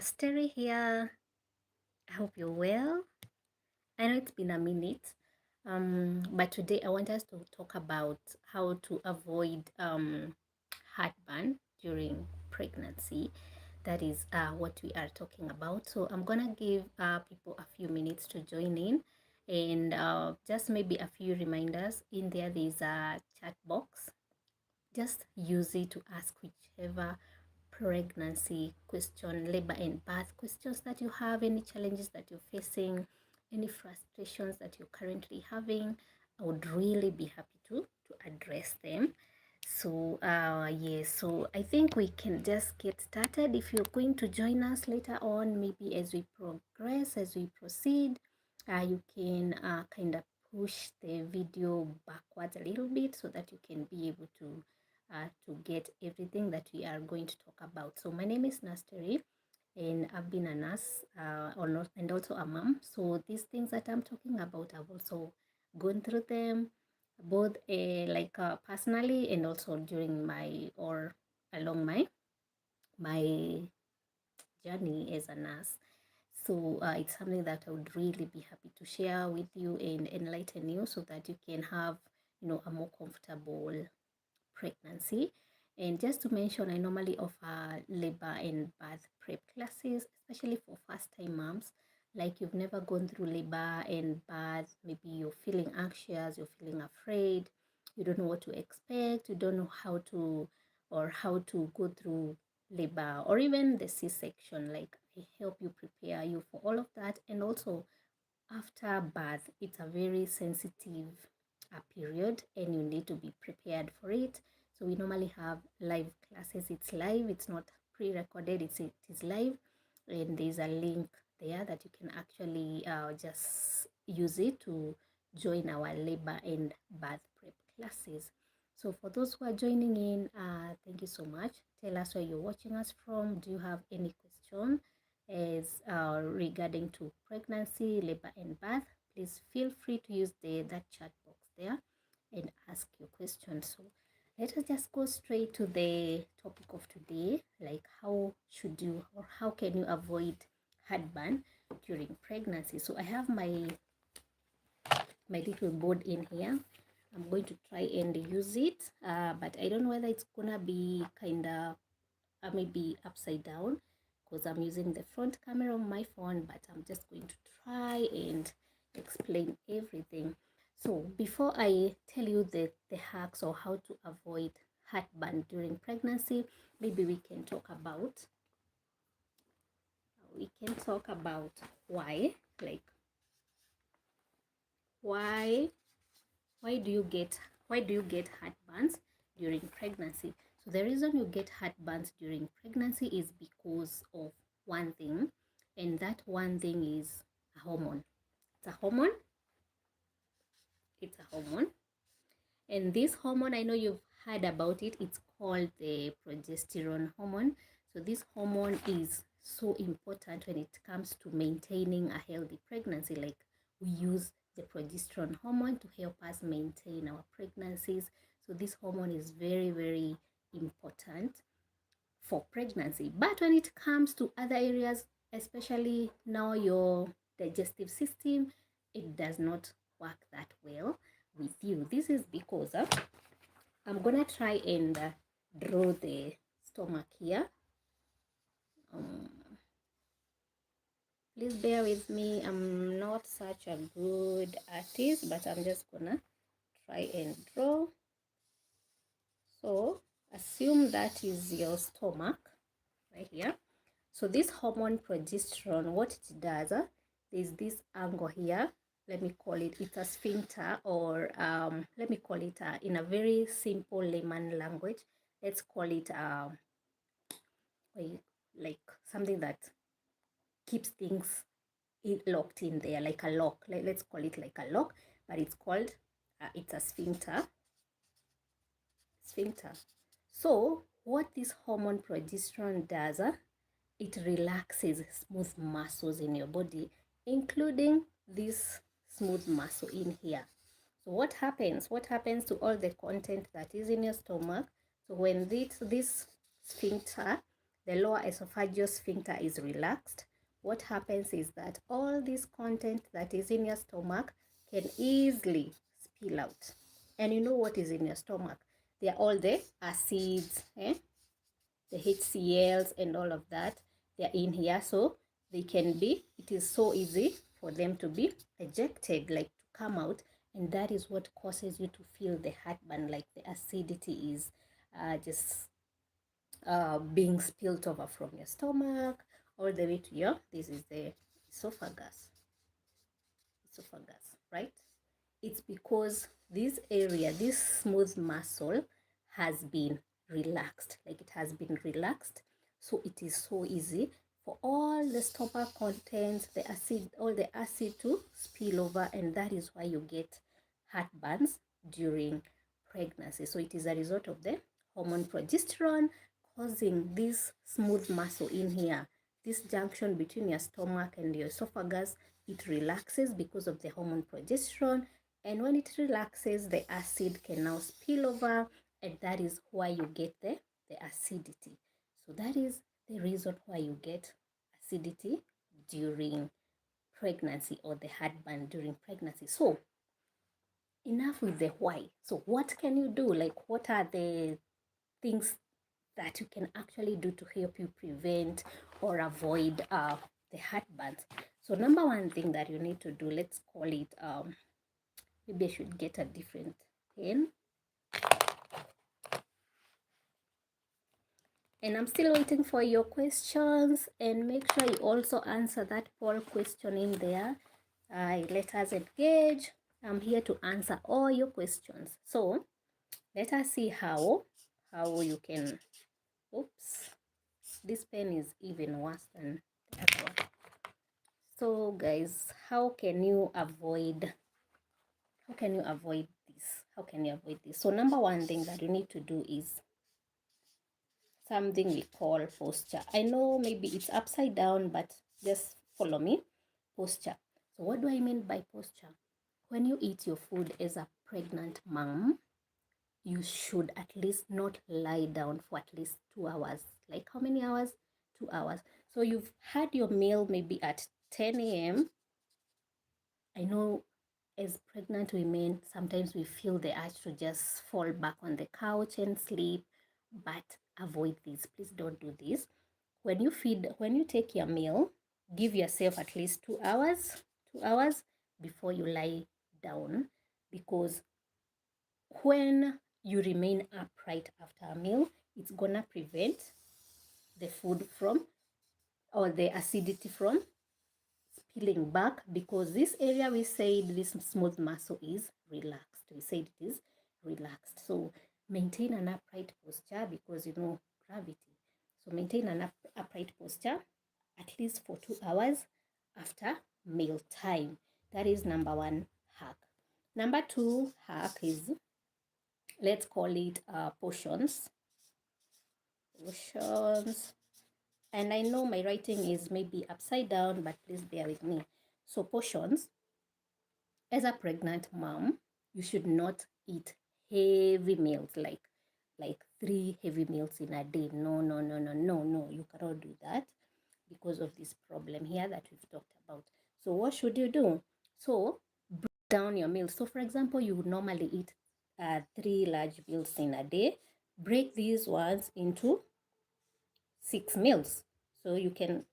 Asteri here. I hope you're well. I know it's been a minute, but today I want us to talk about how to avoid heartburn during pregnancy. That is what we are talking about. So I'm gonna give people a few minutes to join in, and just maybe a few reminders. In there, there's a chat box. Just use it to ask whichever pregnancy question, labor and birth questions that you have, any challenges that you're facing, any frustrations that you're currently having. I would really be happy to address them. So yes, so I think we can just get started. If you're going to join us later on, maybe as we progress, as we proceed, you can kind of push the video backwards a little bit so that you can be able to get everything that we are going to talk about. So my name is Nasteri, and I've been a nurse and also a mom. So these things that I'm talking about, I've also gone through them both personally and also during my or along my journey as a nurse. So it's something that I would really be happy to share with you and enlighten you so that you can have a more comfortable pregnancy. And just to mention, I normally offer labor and birth prep classes, especially for first-time moms. Like you've never gone through labor and birth, maybe you're feeling anxious, you're feeling afraid, you don't know what to expect, you don't know how to go through labor or even the C-section. Like I help you prepare you for all of that. And also after birth, it's a very sensitive period and you need to be prepared for it. So we normally have live classes. It's live, it's not pre-recorded, it is live, and there's a link there that you can actually just use it to join our labor and birth prep classes. So for those who are joining in, thank you so much. Tell us where you're watching us from. Do you have any question as regarding to pregnancy, labor and birth? Please feel free to use that chat box there and ask your questions. So let us just go straight to the topic of today, like how should you or how can you avoid heartburn during pregnancy. So I have my little board in here. I'm going to try and use it, but I don't know whether it's gonna be kind of maybe upside down because I'm using the front camera on my phone, but I'm just going to try and explain everything. So before I tell you the hacks or how to avoid heartburn during pregnancy, maybe we can talk about why, like why why do you get heartburns during pregnancy. So the reason you get heartburns during pregnancy is because of one thing, and that one thing is a hormone. It's a hormone it's a hormone and this hormone, I know you've heard about it, it's called the progesterone hormone. So this hormone is so important when it comes to maintaining a healthy pregnancy. Like we use the progesterone hormone to help us maintain our pregnancies. So this hormone is very, very important for pregnancy. But when it comes to other areas, especially now your digestive system, it does not work that well with you. This is because I'm gonna try and draw the stomach here. Um, Please bear with me. I'm not such a good artist, but I'm just gonna try and draw. So assume that is your stomach right here. So this hormone progesterone, what it does, there's this angle here. Let me call it, it's a sphincter, or let me call it in a very simple layman language. Let's call it like something that keeps things locked in there, like a lock. Let's call it like a lock, but it's called it's a sphincter. So what this hormone progesterone does, it relaxes smooth muscles in your body, including this smooth muscle in here. So what happens? What happens to all the content that is in your stomach? So when this sphincter, the lower esophageal sphincter is relaxed, what happens is that all this content that is in your stomach can easily spill out. And you know what is in your stomach? They are all the acids, the HCLs and all of that. They are in here, so they can be, it is so easy for them to be ejected, like to come out, and that is what causes you to feel the heartburn, like the acidity is just being spilled over from your stomach all the way to your, this is the esophagus, right? It's because this area, this smooth muscle has been relaxed, like it has been relaxed. So it is so easy for all the stomach contents, the acid, all the acid to spill over, and that is why you get heartburns during pregnancy. So it is a result of the hormone progesterone causing this smooth muscle in here, this junction between your stomach and your esophagus. It relaxes because of the hormone progesterone, and when it relaxes, the acid can now spill over, and that is why you get the acidity. So that is the reason why you get acidity during pregnancy, or the heartburn during pregnancy. So enough with the why. So what can you do? Like, what are the things that you can actually do to help you prevent or avoid the heartburns? So number one thing that you need to do, let's call it, maybe I should get a different pen. And I'm still waiting for your questions, and make sure you also answer that poll question in there. Let us engage. I'm here to answer all your questions. So let us see how you can, oops, this pen is even worse than the other one. So guys, how can you avoid this? How can you avoid this? So number one thing that you need to do is something we call posture. I know maybe it's upside down, but just follow me. Posture. So what do I mean by posture? When you eat your food as a pregnant mom, you should at least not lie down for at least 2 hours. Like how many hours? 2 hours. So you've had your meal maybe at 10 a.m. I know as pregnant women, sometimes we feel the urge to just fall back on the couch and sleep, but avoid this. Please don't do this. When you take your meal, give yourself at least 2 hours before you lie down, because when you remain upright after a meal, it's gonna prevent the food from, or the acidity from spilling back, because this area, we said this smooth muscle is relaxed. We said it is relaxed. So maintain an upright posture, because you know gravity. So maintain an upright posture at least for 2 hours after meal time. That is number one hack. Number two hack is, let's call it portions. And I know my writing is maybe upside down, but please bear with me. So portions, as a pregnant mom, you should not eat heavy meals, like 3 heavy meals in a day. No, you cannot do that because of this problem here that we've talked about. So what should you do? So break down your meals. So for example, you would normally eat 3 large meals in a day. Break these ones into 6 meals. So you can,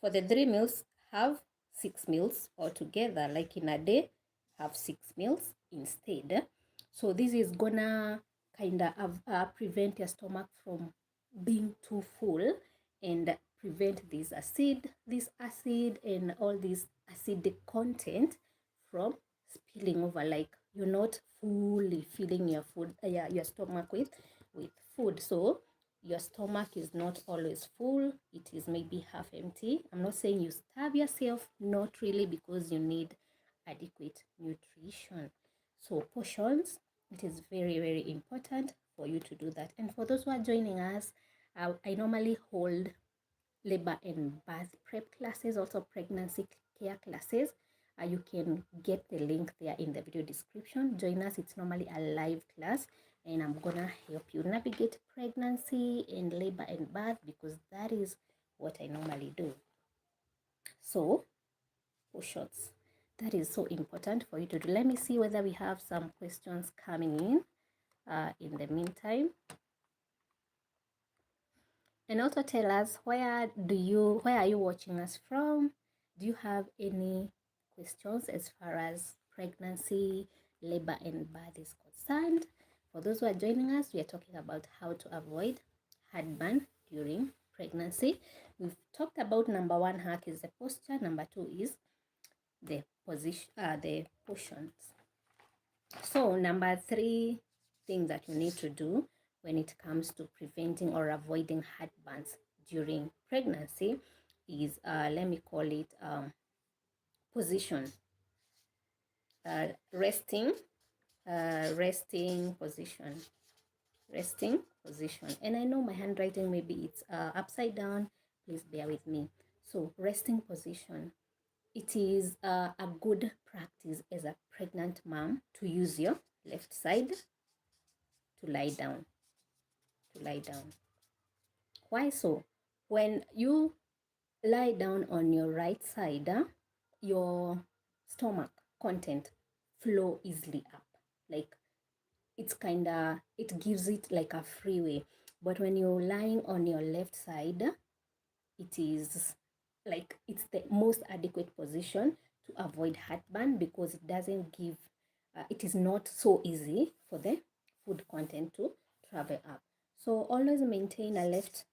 for the 3 meals, have 6 meals altogether. Like in a day, have 6 meals instead. So this is gonna kind of prevent your stomach from being too full, and prevent this acid and all this acidic content from spilling over. Like you're not fully filling your food, your stomach with food. So your stomach is not always full, it is maybe half empty. I'm not saying you starve yourself, not really, because you need adequate nutrition. So portions, it is very, very important for you to do that. And for those who are joining us, I normally hold labor and birth prep classes, also pregnancy care classes. You can get the link there in the video description. Join us. It's normally a live class, and I'm gonna help you navigate pregnancy and labor and birth, because that is what I normally do. So push-ups, that is so important for you to do. Let me see whether we have some questions coming in the meantime. And also tell us, where are you watching us from? Do you have any questions as far as pregnancy, labor and birth is concerned? For those who are joining us, we are talking about how to avoid heartburn during pregnancy. We've talked about number one hack is the posture, number two is the position, the portions. So number three thing that you need to do when it comes to preventing or avoiding heartburns during pregnancy is, let me call it position, resting position, resting position. And I know my handwriting, maybe it's upside down, please bear with me. So resting position, it is a good practice as a pregnant mom to use your left side to lie down, Why so? When you lie down on your right side, your stomach content flow easily up. Like it gives it like a freeway. But when you're lying on your left side, it is like it's the most adequate position to avoid heartburn, because it doesn't give, it is not so easy for the food content to travel up. So always maintain a left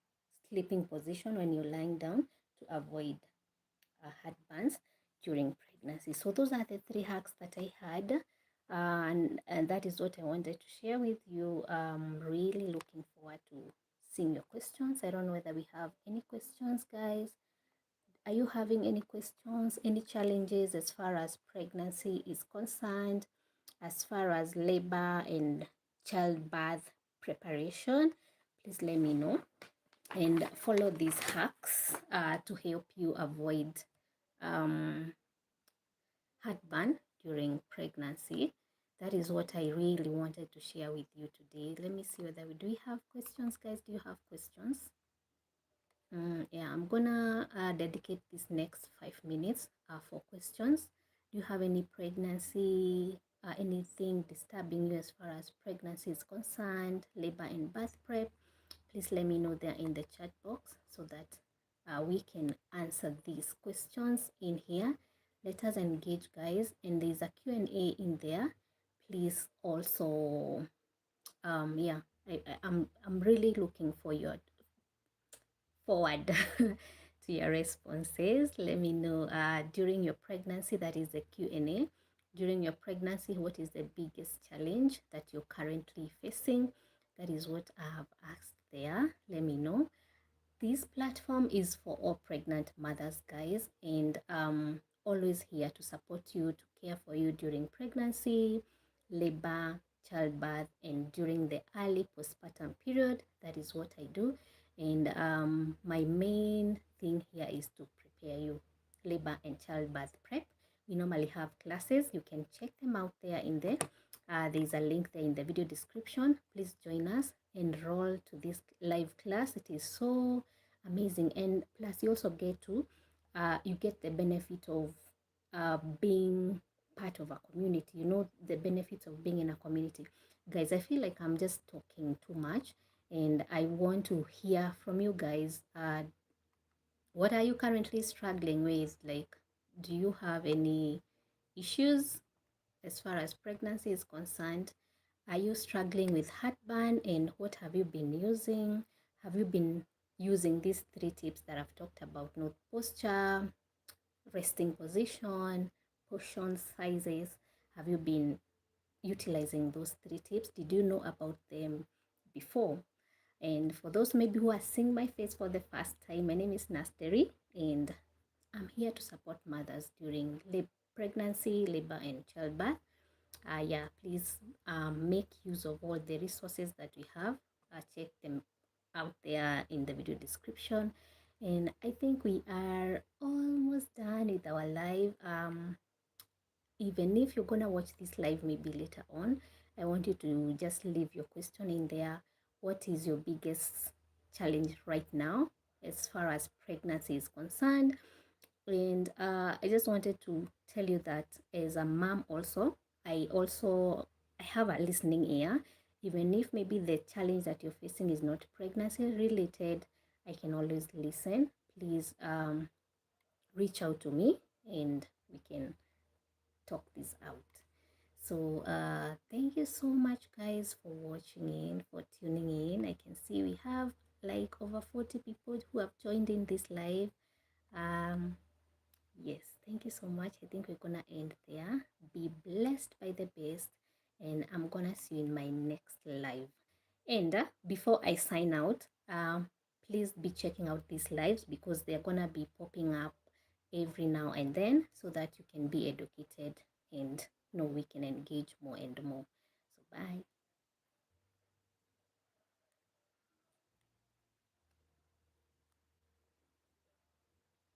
sleeping position when you're lying down to avoid heartburns during pregnancy. So those are the three hacks that I had, and that is what I wanted to share with you. I'm really looking forward to seeing your questions. I don't know whether we have any questions, guys. Are you having any questions, any challenges as far as pregnancy is concerned, as far as labor and childbirth preparation? Please let me know, and follow these hacks to help you avoid heartburn during pregnancy. That is what I really wanted to share with you today. Let me see whether do we have questions, guys. Do you have questions? Yeah, I'm gonna dedicate this next 5 minutes for questions. Do you have any pregnancy, anything disturbing you as far as pregnancy is concerned, labor and birth prep? Please let me know there in the chat box so that we can answer these questions in here. Let us engage, guys, and there's a Q&A in there. Please also, yeah, I'm really looking for your forward to your responses. Let me know during your pregnancy, that is the Q&A. During your pregnancy, what is the biggest challenge that you're currently facing? That is what I have asked there. Let me know. This platform is for all pregnant mothers, guys, and always here to support you, to care for you during pregnancy, labor, childbirth, and during the early postpartum period. That is what I do. And my main thing here is to prepare you labor and childbirth prep. We normally have classes. You can check them out there in there. There's a link there in the video description. Please join us, enroll to this live class. It is so amazing, and plus you also get to you get the benefit of being part of a community. You know the benefits of being in a community, guys. I feel like I'm just talking too much, and I want to hear from you guys. What are you currently struggling with? Like, do you have any issues as far as pregnancy is concerned? Are you struggling with heartburn, and what have you been using? Have you been using these three tips that I've talked about? Note posture, resting position, portion sizes. Have you been utilizing those three tips? Did you know about them before? And for those maybe who are seeing my face for the first time, my name is Nasteri, and I'm here to support mothers during pregnancy, labor, and childbirth. Yeah, please make use of all the resources that we have. Check them out there in the video description. And I think we are almost done with our live. Even if you're gonna watch this live maybe later on, I want you to just leave your question in there. What is your biggest challenge right now as far as pregnancy is concerned? And I just wanted to tell you that as a mom also, I have a listening ear. Even if maybe the challenge that you're facing is not pregnancy related, I can always listen. Please reach out to me and we can talk this out. So thank you so much guys for watching in, for tuning in. I can see we have like over 40 people who have joined in this live. um yes, thank you so much. I think we're gonna end there. Be blessed by the best, and I'm gonna see you in my next live. And before I sign out, please be checking out these lives because they're gonna be popping up every now and then so that you can be educated and know we can engage more and more. So bye.